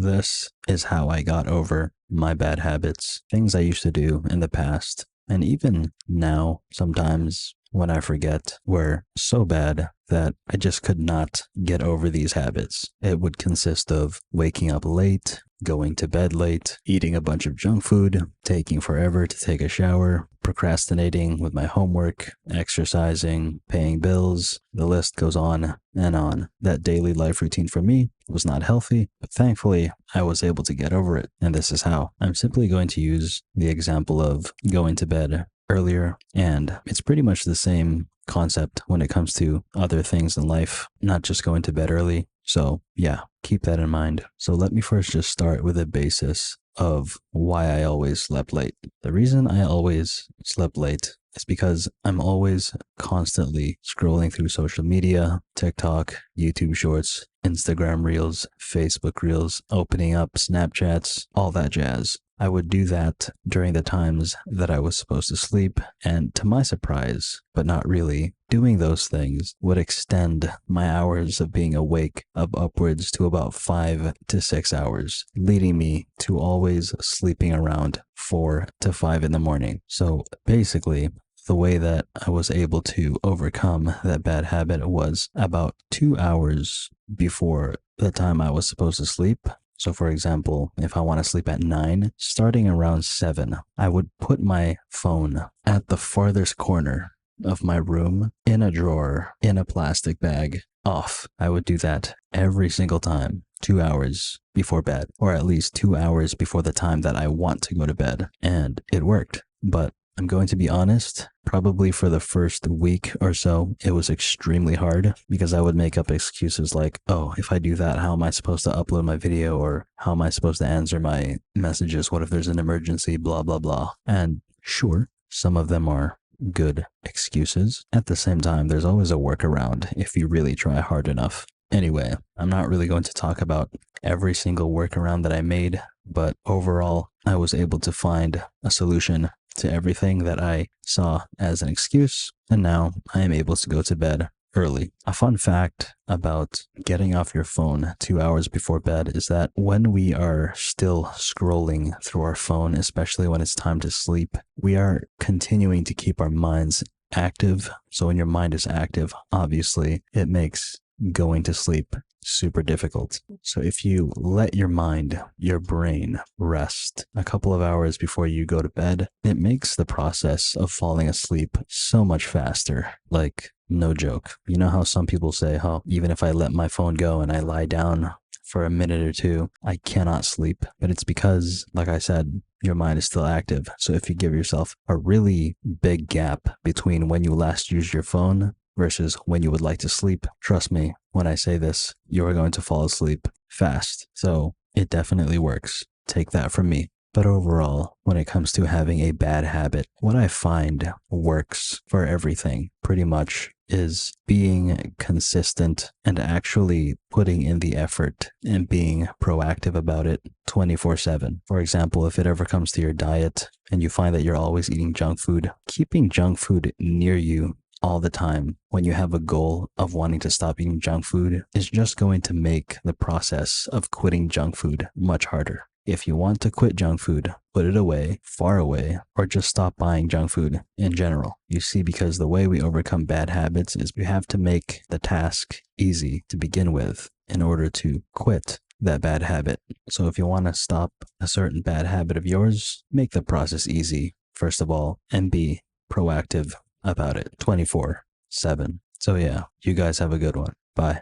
This is how I got over my bad habits, things I used to do in the past, and even now, sometimes when I forget, were so bad that I just could not get over these habits. It would consist of waking up late, going to bed late, eating a bunch of junk food, taking forever to take a shower, procrastinating with my homework, exercising, paying bills. The list goes on and on. That daily life routine for me was not healthy, but thankfully I was able to get over it. And this is how. I'm simply going to use the example of going to bed earlier, and it's pretty much the same concept when it comes to other things in life, not just going to bed early. So yeah, keep that in mind. So let me first just start with a basis of why I always slept late. The reason I always slept late is because I'm always constantly scrolling through social media, TikTok, YouTube Shorts, Instagram Reels, Facebook Reels, opening up Snapchats, all that jazz. I would do that during the times that I was supposed to sleep, and to my surprise, but not really, doing those things would extend my hours of being awake of upwards to about 5 to 6 hours, leading me to always sleeping around 4 to 5 in the morning. So basically, the way that I was able to overcome that bad habit was about 2 hours before the time I was supposed to sleep. So for example, if I want to sleep at 9, starting around 7, I would put my phone at the farthest corner of my room in a drawer, in a plastic bag, off. I would do that every single time, 2 hours before bed, or at least 2 hours before the time that I want to go to bed. And it worked. But I'm going to be honest, probably for the first week or so, it was extremely hard because I would make up excuses like, oh, if I do that, how am I supposed to upload my video? Or how am I supposed to answer my messages? What if there's an emergency? Blah, blah, blah. And sure, some of them are good excuses. At the same time, there's always a workaround if you really try hard enough. Anyway, I'm not really going to talk about every single workaround that I made, but overall, I was able to find a solution to everything that I saw as an excuse, and now I am able to go to bed early. A fun fact about getting off your phone 2 hours before bed is that when we are still scrolling through our phone, especially when it's time to sleep, we are continuing to keep our minds active. So when your mind is active, obviously, it makes going to sleep super difficult. So if you let your mind, your brain rest a couple of hours before you go to bed, it makes the process of falling asleep so much faster. Like, no joke. You know how some people say, oh, even if I let my phone go and I lie down for a minute or two, I cannot sleep. But it's because, like I said, your mind is still active. So if you give yourself a really big gap between when you last used your phone versus when you would like to sleep, trust me when I say this, you are going to fall asleep fast. So it definitely works. Take that from me. But overall, when it comes to having a bad habit, what I find works for everything pretty much is being consistent and actually putting in the effort and being proactive about it 24/7. For example, if it ever comes to your diet and you find that you're always eating junk food, keeping junk food near you all the time when you have a goal of wanting to stop eating junk food is just going to make the process of quitting junk food much harder. If you want to quit junk food, put it away, far away, or just stop buying junk food in general. You see, because the way we overcome bad habits is we have to make the task easy to begin with in order to quit that bad habit. So if you want to stop a certain bad habit of yours, make the process easy, first of all, and be proactive about it 24/7. So yeah, you guys have a good one. Bye.